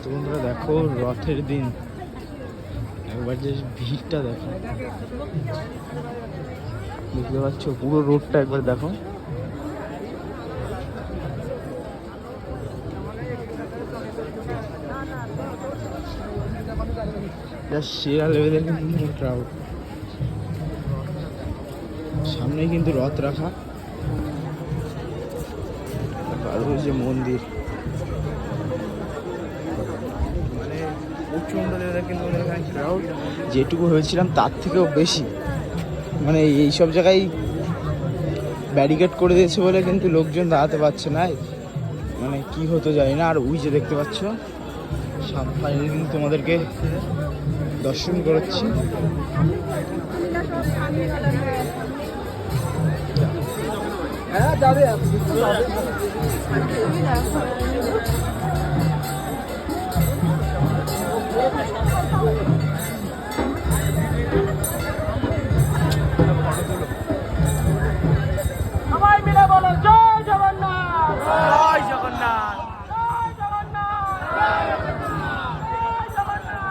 তো বন্ধুরা দেখো রথের দিন একবার যে ভিড়টা দেখো, বুঝতে পারছো পুরো রোডটা একবার দেখো। সেরা লেভেলের কিন্তু ক্রাউড। সামনেই কিন্তু রথ রাখা, আর ওই যে মন্দির, মানে প্রচন্ড লেভেলের কিন্তু এখানে ক্রাউড। যেটুকু হয়েছিলাম তার থেকেও বেশি, মানে এইসব জায়গায় ব্যারিকেড করে দিয়েছে বলে কিন্তু লোকজন দাঁড়াতে পারছে না, মানে কি হতো জানি না। আর ওই যে দেখতে পাচ্ছ ফাইনালি কিন্তু তোমাদেরকে দর্শন করাচ্ছি। হ্যাঁ যাবে সবাই মিলে বলো জয় জগন্নাথ, জয় জগন্নাথ, জয় জগন্নাথ, জয় জগন্নাথ।